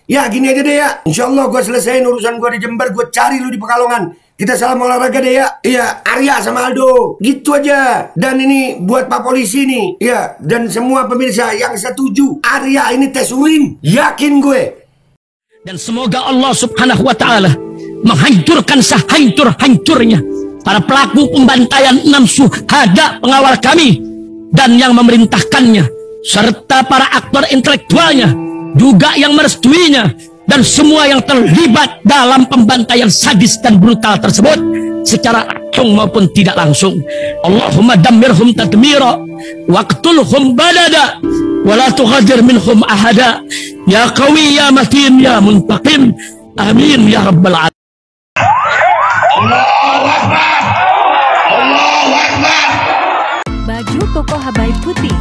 Ya gini aja deh ya, insya Allah gue selesaiin urusan gue di Jember, gue cari lu di Pekalongan. Kita salam olahraga deh ya. Iya, Arya sama Aldo, gitu aja. Dan ini buat Pak Polisi nih, ya. Dan semua pemirsa yang setuju, Arya ini tes urin, yakin gue. Dan semoga Allah Subhanahu wa Ta'ala menghancurkan sehancur-hancurnya para pelaku pembantaian 6 syuhada pengawal kami dan yang memerintahkannya, serta para aktor intelektualnya juga yang merestuinya, dan semua yang terlibat dalam pembantaian sadis dan brutal tersebut secara langsung maupun tidak langsung. Allahumma dammirhum tadmira waqtulhum badada wa la tughadir minhum ahada ya qawi ya matin ya muntaqim amin ya rabbal alamin. Allahu Akbar, Allahu Akbar. Baju koko Habaib Putih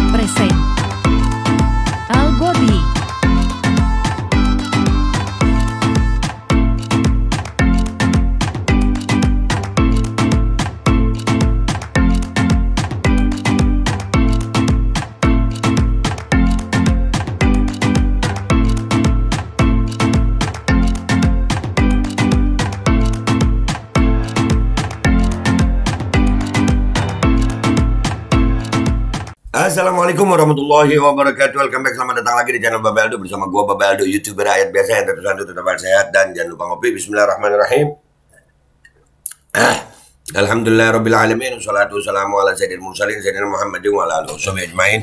present Al-Godi. Assalamualaikum warahmatullahi wabarakatuh. Welcome back, selamat datang lagi di channel Babe Aldo bersama gua Babe Aldo, YouTuber rakyat biasa yang tetap sehat dan jangan lupa ngopi. Bismillahirrahmanirrahim. Alhamdulillah rabbil alamin, wassalatu wassalamu ala sayyidil mursalin sayyidina Muhammadin wa ala alihi washabihi ajmain.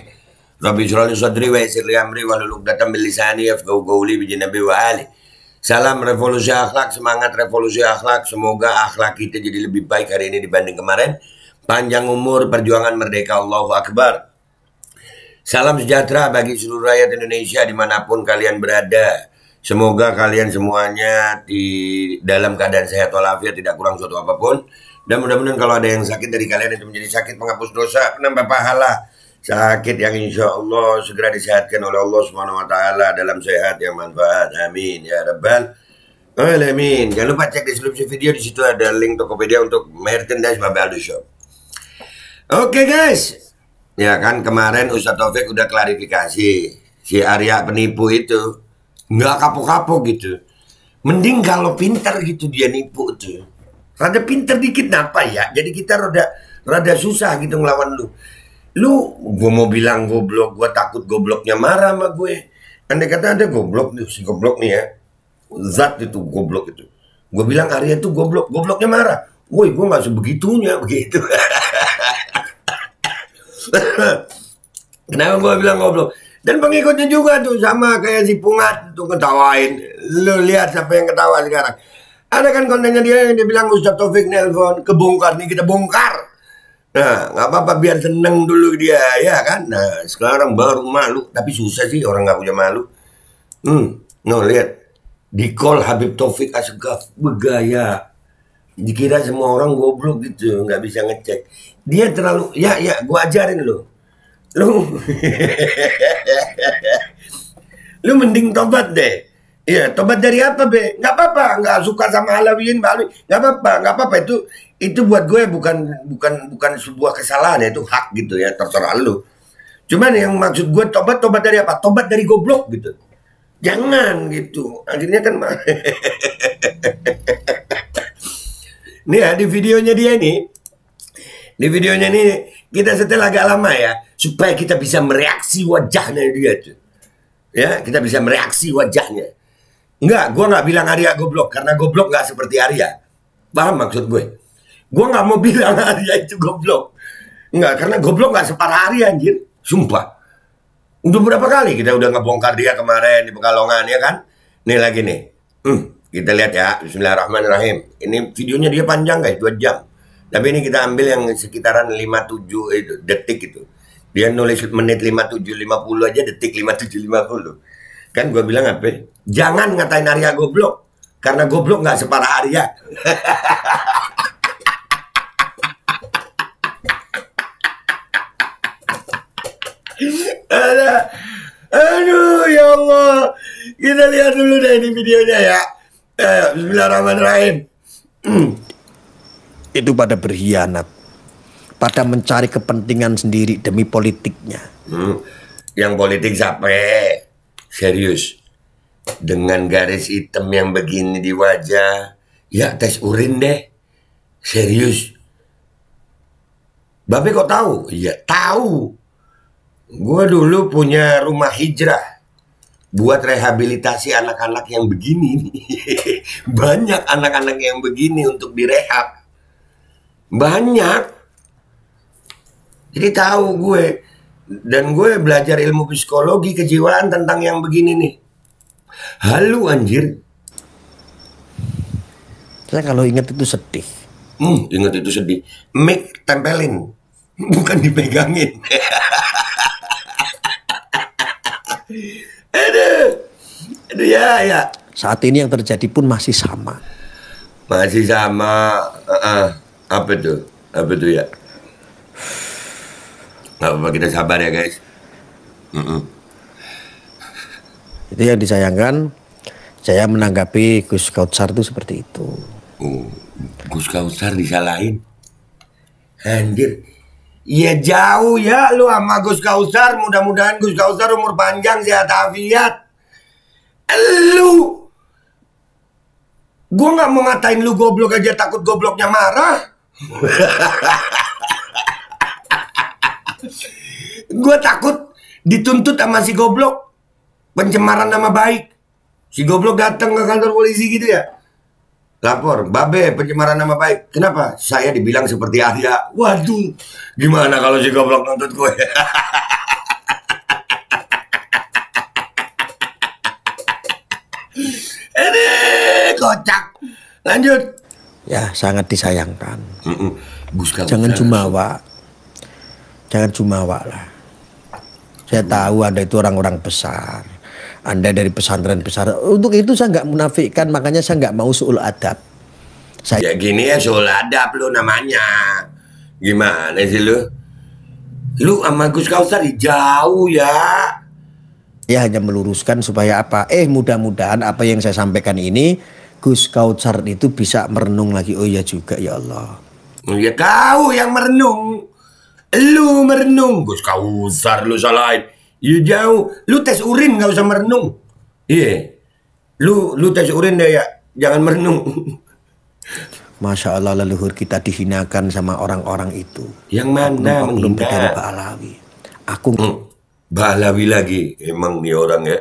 Rabbi shrah li sadri wa yassir li amri wahlul 'uqdatam min lisani yafqahu qawli bi nabi wa ali. Salam revolusi akhlak, semangat revolusi akhlak. Semoga akhlak kita jadi lebih baik hari ini dibanding kemarin. Panjang umur, perjuangan merdeka, Allahu Akbar. Salam sejahtera bagi seluruh rakyat Indonesia dimanapun kalian berada. Semoga kalian semuanya di dalam keadaan sehat walafiat, tidak kurang suatu apapun. Dan mudah-mudahan kalau ada yang sakit dari kalian itu menjadi sakit penghapus dosa, penambah pahala. Sakit yang insya Allah segera disehatkan oleh Allah Subhanahu wa Ta'ala dalam sehat yang manfaat. Amin ya Rabbal Alamin. Jangan lupa cek deskripsi video, di situ ada link Tokopedia untuk merchandise Babe Aldo Shop. Oke guys. Ya kan kemarin Ustadz Taufik udah klarifikasi si Arya penipu itu nggak kapok-kapok gitu. Mending kalau pinter gitu dia nipu tuh. Rada pinter dikit napa ya. Jadi kita rada susah gitu ngelawan lu. Gue mau bilang goblok, gue takut gobloknya marah sama gue. Andai kata ada goblok nih, si goblok nih ya. Zat itu goblok itu. Gue bilang Arya tuh goblok, gobloknya marah. Woi, gue nggak sebegitunya begitu. Kenapa gue bilang goblok? Dan pengikutnya juga tuh sama kayak si Pungat tuh ketawain. Lu lihat siapa yang ketawa sekarang. Ada kan kontennya dia yang dia bilang Ustadz Taufik nelpon, kebongkar nih, kita bongkar. Nah nggak apa-apa biar seneng dulu dia ya kan. Nah sekarang baru malu, tapi susah sih orang nggak punya malu. No lihat di call Habib Taufik Asgaf bergaya. Dikira semua orang goblok gitu, nggak bisa ngecek. Dia terlalu, ya gue ajarin lu mending tobat deh. Iya, tobat dari apa be? Nggak apa-apa, nggak suka sama Alawiyin, nggak apa-apa itu buat gue bukan sebuah kesalahan ya, itu hak gitu ya, terserah lu. Cuman yang maksud gue tobat dari apa? Tobat dari goblok gitu. Jangan gitu. Akhirnya kan nih ya di videonya dia nih. Di videonya ini kita setel agak lama ya, supaya kita bisa mereaksi wajahnya dia tuh. Ya, kita bisa mereaksi wajahnya. Enggak, gue nggak bilang Arya goblok, karena goblok nggak seperti Arya. Paham maksud gue? Gue nggak mau bilang Arya itu goblok. Enggak, karena goblok nggak separah Arya anjir. Sumpah. Udah berapa kali kita udah ngebongkar dia kemarin di Pekalongan ya kan? Nih lagi nih. Kita lihat ya, bismillahirrahmanirrahim. Ini videonya dia panjang guys, 2 jam. Tapi ini kita ambil yang sekitaran 57 detik itu. Dia nulis menit 57, 50 aja, detik 57, 50. Kan gue bilang apa? Jangan ngatain Arya goblok. Karena goblok nggak separah Arya. Aduh ya Allah. Kita lihat dulu deh ini videonya ya. Bismillahirrahmanirrahim. Itu pada berkhianat, pada mencari kepentingan sendiri demi politiknya. Yang politik siapa? Serius. dengan garis hitam yang begini di wajah, ya tes urin deh. Serius. Babe kok tahu? Iya tahu. Gue dulu punya rumah hijrah buat rehabilitasi anak-anak yang begini. Banyak anak-anak yang begini untuk direhab. Banyak. Jadi tahu gue. Dan gue belajar ilmu psikologi kejiwaan tentang yang begini nih. Halu anjir. Saya kalau ingat itu sedih. Ingat itu sedih. Mic tempelin. Bukan dipegangin. Aduh ya. Saat ini yang terjadi pun masih sama. Masih sama. Apa tuh ya? Gak apa-apa, kita sabar ya guys. Itu yang disayangkan. Saya menanggapi Gus Kautsar itu seperti itu. Gus Kautsar disalahin. Anjir. Ya jauh ya lu sama Gus Kautsar. Mudah-mudahan Gus Kautsar umur panjang, sehat afiat. Lu, gue gak mau ngatain lu goblok aja, takut gobloknya marah. Gue takut dituntut sama si goblok pencemaran nama baik. Si goblok datang ke kantor polisi gitu ya, lapor, Babe pencemaran nama baik. Kenapa? Saya dibilang seperti Arya. Waduh, gimana kalau si goblok nuntut gue? Kocak. Lanjut. Ya, sangat disayangkan. Gus Kautsar. Jangan jumawa lah. Saya tahu Anda itu orang-orang besar. Anda dari pesantren besar. Untuk itu saya nggak munafikkan, makanya saya nggak mau suul adab. Ya gini ya, suul adab lu namanya. Gimana sih lu? Lu sama Gus Kautsar jauh ya. Ya hanya meluruskan supaya apa? Mudah-mudahan apa yang saya sampaikan ini Gus Kautsar itu bisa merenung lagi. Oh ya juga ya Allah. Ya kau yang merenung. Lu merenung. Gus Kautsar lu salahin. Ya jauh. Lu tes urin gak usah merenung. Iya. Lu tes urin deh ya. Jangan merenung. Masya Allah, leluhur kita dihinakan sama orang-orang itu. Yang mana menghina? Dari Pak Alawi. Aku Bahlawi lagi. Emang nih orang ya.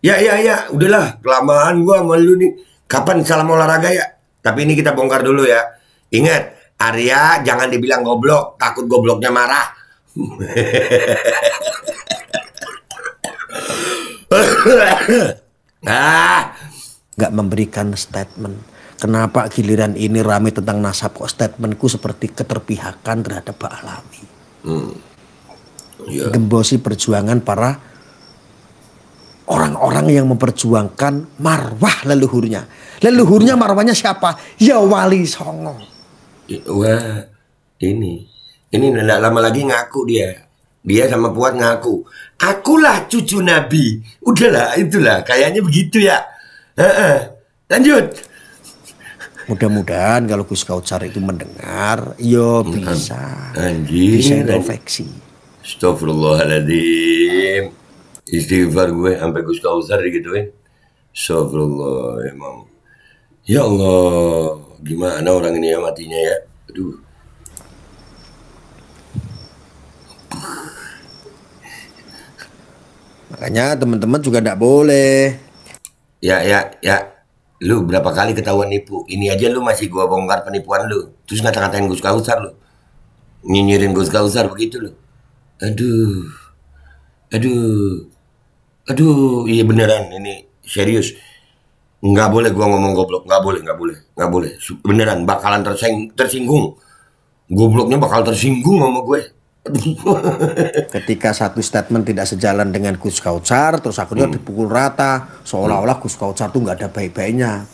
Ya. Udahlah. Kelamaan gua sama lu nih. Kapan salam olahraga ya? Tapi ini kita bongkar dulu ya. Ingat. Arya jangan dibilang goblok. Takut gobloknya marah. Gak memberikan statement. Kenapa giliran ini rame tentang nasab kok statementku seperti keterpihakan terhadap Pak Alawi. Gembosi perjuangan para orang-orang yang memperjuangkan marwah leluhurnya. Leluhurnya marwahnya siapa? Ya Wali Songo. Wah, ini tidak lama lagi ngaku dia sama Puat ngaku, akulah cucu Nabi. Udahlah, itulah kayaknya begitu ya. Lanjut. Mudah-mudahan kalau Gus Kautsar itu mendengar, yo bisa introspeksi. Astagfirullahaladzim. Istighfar gue sampai Gus Kautsar digituin. Astagfirullah emang. Ya Allah, gimana orang ini ya matinya ya. Aduh. Makanya teman-teman juga tidak boleh. Ya. Lu berapa kali ketahuan nipu? Ini aja lu masih gua bongkar penipuan lu. Terus ngata-ngatain Gus Kautsar lu. Nyinyirin Gus Kautsar begitu lu. Aduh, iya beneran ini serius. Nggak boleh gua ngomong goblok, nggak boleh. Beneran bakalan tersinggung. Gobloknya bakal tersinggung sama gue. Ketika satu statement tidak sejalan dengan Gus Kautsar, terus akhirnya dipukul rata, seolah-olah Gus Kautsar tuh nggak ada baik-baiknya.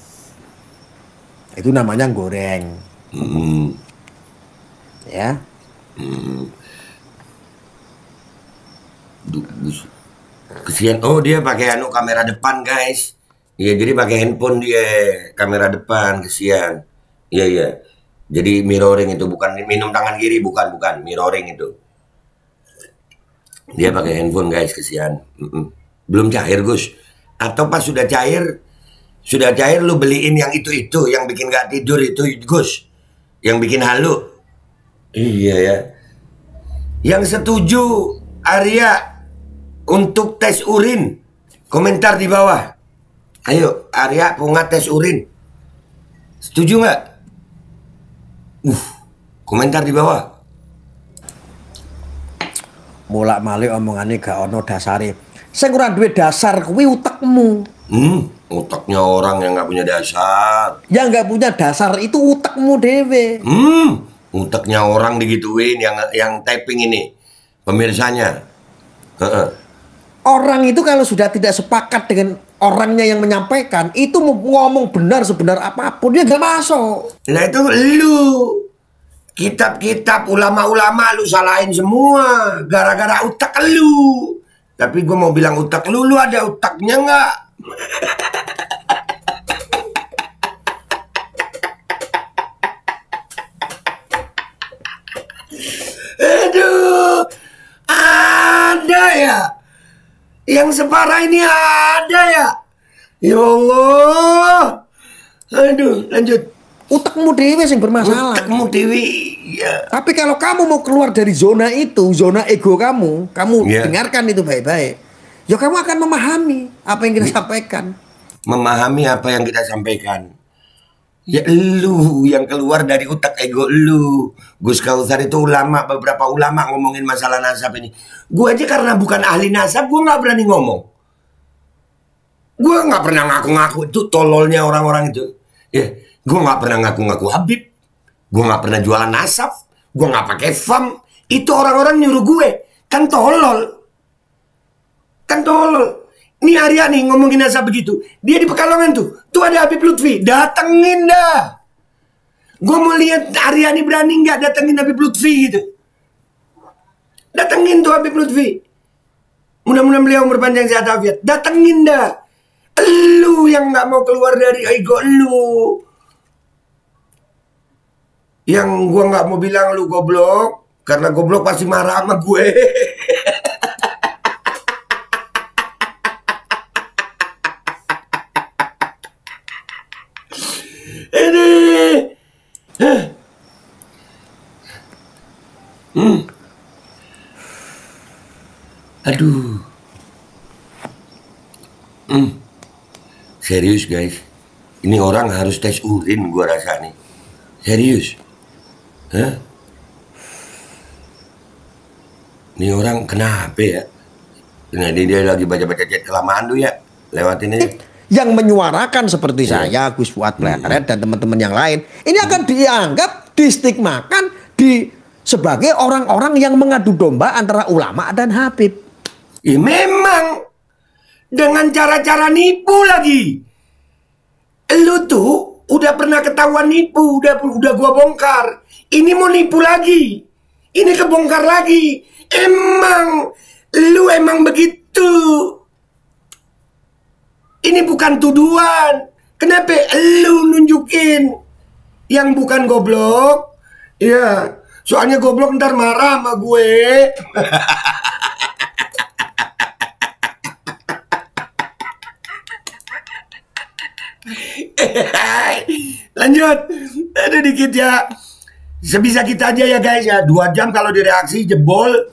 Itu namanya goreng. Ya. Kesian. Oh dia pakai kamera depan guys. Iya jadi pakai handphone dia kamera depan, kesian. Iya. Jadi mirroring itu bukan minum tangan kiri, bukan mirroring itu. Dia pakai handphone guys, kesian. Belum cair Gus. Atau pas sudah cair lu beliin yang itu yang bikin gak tidur itu, Gus, yang bikin halu. Iya ya. Yang setuju Arya untuk tes urin, komentar di bawah. Ayo Arya Pungat tes urin, setuju nggak? Komentar di bawah. Mulak malik omongannya gak ono dasare. Sing ora duwe dasar kuwi utekmu. Utaknya orang yang nggak punya dasar. Yang nggak punya dasar itu utekmu dewe. Utaknya orang digituin yang typing ini pemirsanya. Orang itu kalau sudah tidak sepakat dengan orangnya yang menyampaikan, itu mau ngomong benar sebenar apapun dia nggak masuk. Nah itu lu. Kitab-kitab ulama-ulama lu salahin semua gara-gara utak lu. Tapi gue mau bilang utak lu ada utaknya nggak? Aduh, ada ya? Yang separah ini ada ya? Ya Allah. Aduh, lanjut. Utekmu dewe yang bermasalah. Utekmu dewe, ya. Tapi kalau kamu mau keluar dari zona itu, zona ego kamu dengarkan itu baik-baik. Ya kamu akan memahami apa yang kita sampaikan. Memahami apa yang kita sampaikan. Ya lu yang keluar dari utak ego lu. Gus Kautsar itu ulama, beberapa ulama ngomongin masalah nasab ini. Gue aja karena bukan ahli nasab, gue gak berani ngomong. Gue gak pernah ngaku-ngaku itu tololnya orang-orang itu. Ya, gue gak pernah ngaku-ngaku Habib. Gue gak pernah jualan nasab. Gue gak pakai FAM. Itu orang-orang nyuruh gue. Kan tolol. Ini Arya nih ngomongin nasab begitu. Dia di Pekalongan tuh. Tuh ada Habib Lutfi. Datengin dah. Gue mau lihat Arya nih berani nggak datengin Habib Lutfi gitu. Datengin tuh Habib Lutfi. Mudah-mudahan beliau berpanjang sehat afiat. Datengin dah. Lu yang nggak mau keluar dari ego lu. Yang gue nggak mau bilang lu goblok. Karena goblok pasti marah sama gue. Aduh. Serius guys. Ini orang harus tes urin gua rasa nih. Serius. Ini orang kenapa ya? Nah, dia lagi baca-baca chat kelamaan tuh ya. Lewatin aja. Yang menyuarakan seperti saya, Gus Fuad Pleret dan teman-teman yang lain, ini akan dianggap distigmakan sebagai orang-orang yang mengadu domba antara ulama dan Habib. Ya memang dengan cara-cara nipu lagi. Lu tuh udah pernah ketahuan nipu, udah gua bongkar. Ini mau nipu lagi. Ini kebongkar lagi. Lu emang begitu. Ini bukan tuduhan. Kenapa lu nunjukin yang bukan goblok? Ya, soalnya goblok ntar marah sama gue. Lanjut. Ada dikit ya. Sebisa kita aja ya guys ya. 2 jam kalau direaksi jebol.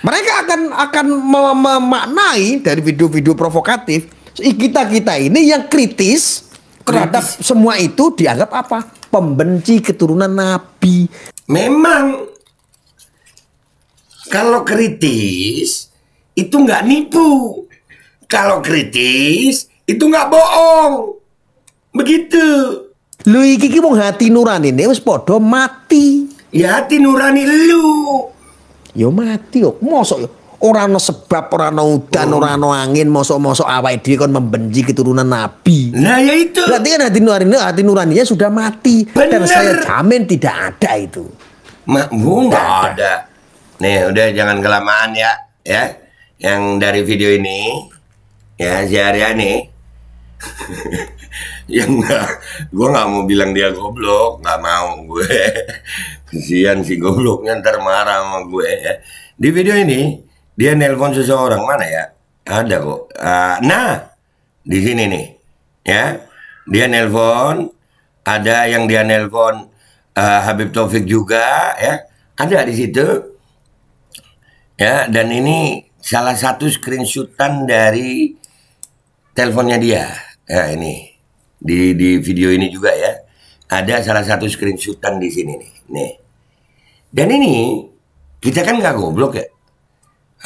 Mereka akan memaknai dari video-video provokatif kita ini yang kritis terhadap semua itu dianggap apa? Pembenci keturunan Nabi. Memang kalau kritis itu nggak nipu. Kalau kritis itu nggak bohong. Begitu. Lu iki wong hati nurani ini wis podo mati. Ya hati nurani lu. Yo mati yo, mosok yo ora ana sebab, ora ana udan, ora ana angin, mosok-mosok awake dhewe kon membenci keturunan Nabi. Nah ya itu. Berarti kan hati nuraninya sudah mati. Bener. Dan saya jamin tidak ada itu. Nggak ada. Nih udah jangan kelamaan ya. Yang dari video ini ya si Arya nih. Yang gue nggak mau bilang dia goblok, nggak mau gue. Kesian si gobloknya ntar marah sama gue ya. Di video ini dia nelpon seseorang, mana ya? Ada kok. Nah, di sini nih, ya, dia nelpon. Ada yang dia nelpon Habib Taufik juga, ya, ada di situ. Ya, dan ini salah satu screenshotan dari teleponnya dia. Ya, ini di video ini juga ya. Ada salah satu screenshotan di sini nih. Dan ini kita kan nggak goblok ya.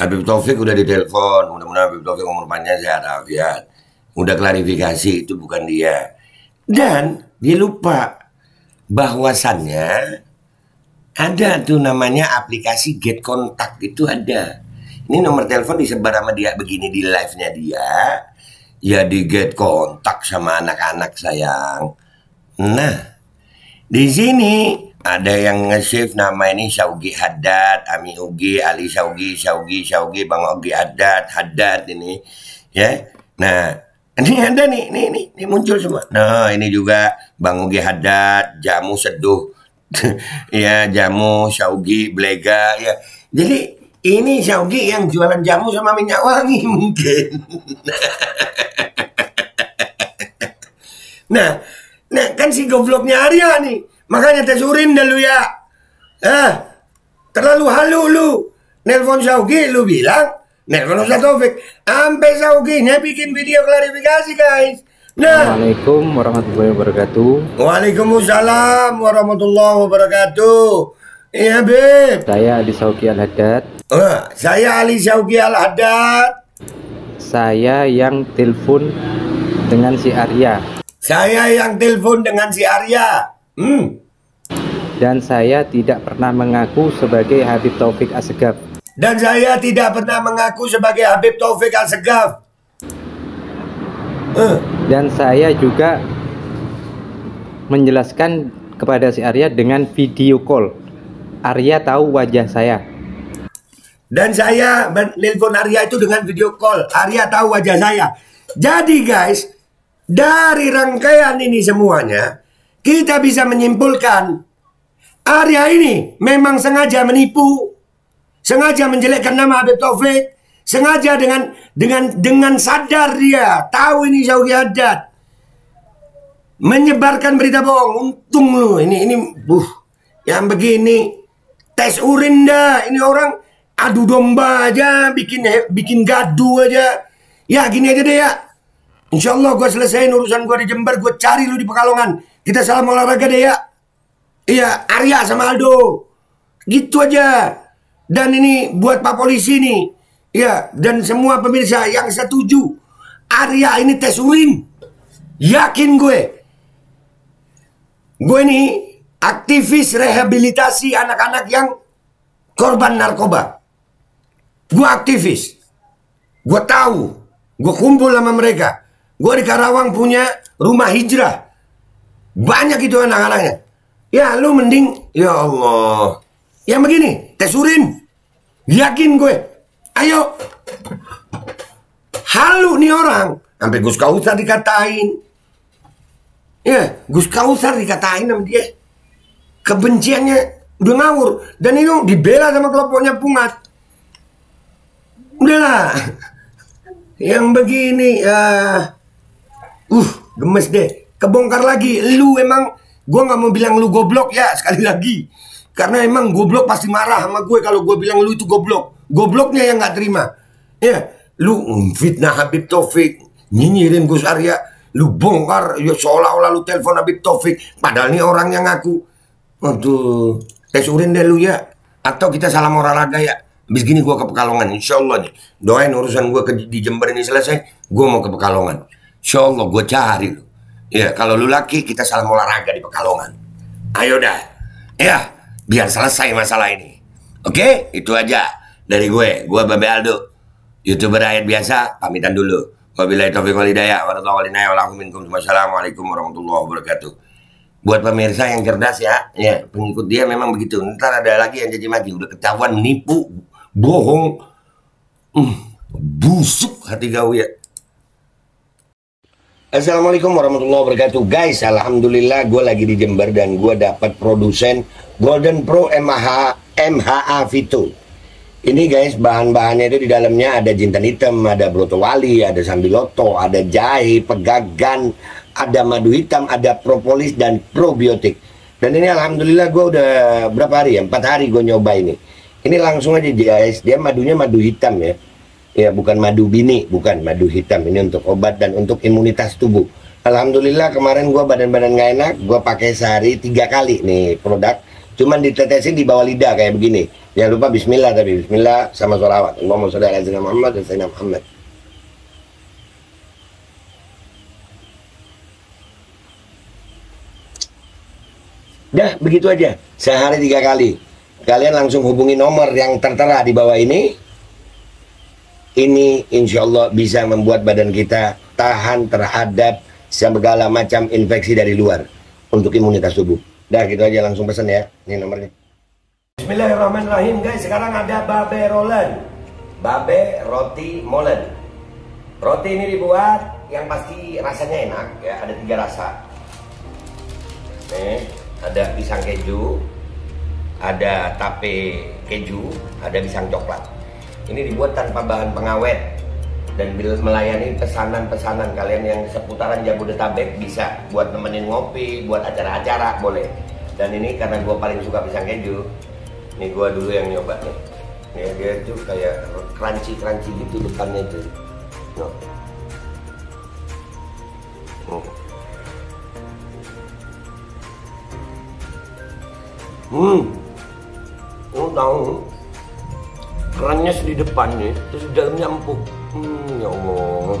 Habib Taufik udah ditelepon, mudah-mudahan Habib Taufik umur panjang sehat afiat. Udah klarifikasi itu bukan dia. Dan dia lupa bahwasannya ada tuh namanya aplikasi Get Kontak, itu ada. Ini nomor telepon disebar sama dia begini di live-nya dia. Ya di Get Kontak sama anak-anak sayang. Nah, di sini ada yang nge-save nama ini Syaugi Haddad, Ami Ugi, Ali Syaugi, Bang Ugi Haddad ini, ya. Nah, ini ada nih muncul semua. Nah, ini juga Bang Ugi Haddad, Jamu Seduh, ya, Jamu Syaugi Blega, ya. Jadi ini Syaugi yang jualan jamu sama minyak wangi mungkin. Nah, kan si gobloknya Arya nih. Makanya tesurin dah lu ya. Terlalu halu lu. Nelpon Syaugi lu bilang nelpon Ustaz Taufik. Sampai Syauginya bikin video klarifikasi, guys. Nah, Assalamualaikum warahmatullahi wabarakatuh. Waalaikumsalam warahmatullahi wabarakatuh. Iya, Beb. Saya Ali Syaugi Al-Haddad. Saya Ali Syaugi Al-Haddad. Saya yang telepon dengan si Arya. Dan saya tidak pernah mengaku sebagai Habib Taufik Assegaf. Dan saya juga menjelaskan kepada si Arya dengan video call. Arya tahu wajah saya. Dan saya nelpon Arya itu dengan video call. Arya tahu wajah saya. Jadi guys, dari rangkaian ini semuanya, kita bisa menyimpulkan Arya ini memang sengaja menipu, sengaja menjelekkan nama Habib Taufik, sengaja dengan sadar dia tahu ini Syaugi Haddad, menyebarkan berita bohong. Untung lu ini yang begini tes urin dah. Ini orang adu domba aja, bikin gaduh aja. Ya gini aja deh ya. Insya Allah gue selesaiin urusan gue di Jember, gue cari lu di Pekalongan. Kita salam olahraga deh ya. Iya, Arya sama Aldo. Gitu aja. Dan ini buat Pak Polisi nih. Ya, dan semua pemirsa yang setuju. Arya ini tes urin. Yakin gue. Gue ini aktivis rehabilitasi anak-anak yang korban narkoba. Gue aktivis. Gue tahu. Gue kumpul sama mereka. Gue di Karawang punya rumah hijrah. Banyak itu anak-anaknya. Ya lu mending, ya Allah. Yang begini, tes urin. Yakin gue. Ayo. Halu nih orang. Sampai Gus Kausar dikatain. Ya, Gus Kausar dikatain sama dia. Kebenciannya udah ngawur. Dan itu dibela sama kelompoknya Pungat. Udahlah. Yang begini, gemes deh. Kebongkar lagi. Lu emang, gue gak mau bilang lu goblok ya, sekali lagi. Karena emang goblok pasti marah sama gue kalau gue bilang lu itu goblok. Gobloknya yang gak terima. Ya, lu fitnah Habib Taufik, nyinyirin Gus Arya, lu bongkar, ya seolah-olah lu telepon Habib Taufik. Padahal ini orang yang ngaku. Aduh, tes urin deh lu ya. Atau kita salam olahraga ya. Habis gini gue ke Pekalongan, insya Allah nih. Doain urusan gue di Jember ini selesai, gue mau ke Pekalongan. Insya Allah gue cari lu. Ya, kalau lu laki, kita salam olahraga di Pekalongan. Ayo dah. Ya, biar selesai masalah ini. Oke, itu aja dari gue. Gue Babe Aldo, YouTuber rakyat biasa, pamitan dulu. Wabillahi taufiq wal hidayah. Wassalamualaikum warahmatullahi wabarakatuh. Buat pemirsa yang cerdas ya, pengikut dia memang begitu. Ntar ada lagi yang jadi maki, udah ketahuan menipu, bohong, busuk hati kau ya. Assalamualaikum warahmatullahi wabarakatuh. Guys, alhamdulillah gue lagi di Jember dan gue dapat produsen Golden Pro MHA Vito. Ini guys, bahan-bahannya itu di dalamnya ada jintan hitam, ada broto wali, ada sambiloto, ada jahe, pegagan, ada madu hitam, ada propolis dan probiotik. Dan ini alhamdulillah gue udah berapa hari ya? 4 hari gue nyoba ini. Ini langsung aja guys, dia madunya madu hitam ya. Ya bukan madu bini, bukan madu hitam. Ini untuk obat dan untuk imunitas tubuh. Alhamdulillah kemarin gue badan-badan gak enak, gue pakai sehari 3 kali nih produk. Cuman ditetesin di bawah lidah kayak begini. Jangan lupa bismillah, tapi bismillah sama sholawat. Allahumma sholli ala sayyidina Muhammad dan sayyidina Muhammad. Dah begitu aja, sehari 3 kali. Kalian langsung hubungi nomor yang tertera di bawah ini. Ini insya Allah bisa membuat badan kita tahan terhadap segala macam infeksi dari luar untuk imunitas tubuh. Dah gitu aja, langsung pesan ya. Ini nomornya. Bismillahirrahmanirrahim guys. Sekarang ada babe rolen, babe roti molen. Roti ini dibuat yang pasti rasanya enak ya. Ada 3 rasa. Nih, ada pisang keju, ada tape keju, ada pisang coklat. Ini dibuat tanpa bahan pengawet dan melayani pesanan-pesanan kalian yang seputaran Jabodetabek. Bisa buat nemenin ngopi, buat acara-acara boleh. Dan ini karena gue paling suka pisang keju, ini gue dulu yang nyoba nih. Nih dia tuh kayak crunchy gitu depannya tuh. Lo tahu kerannya di depan nih, terus di dalamnya empuk. Ya Allah.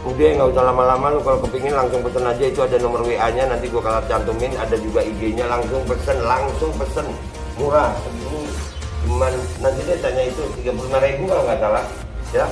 Udah nggak usah lama-lama, lu kalau kepingin langsung pesen aja. Itu ada nomor WA-nya, nanti gua kalau cantumin. Ada juga IG-nya, langsung pesen. Murah segini. Cuman nanti dia tanya itu 35.000 kalau nggak salah. Ya.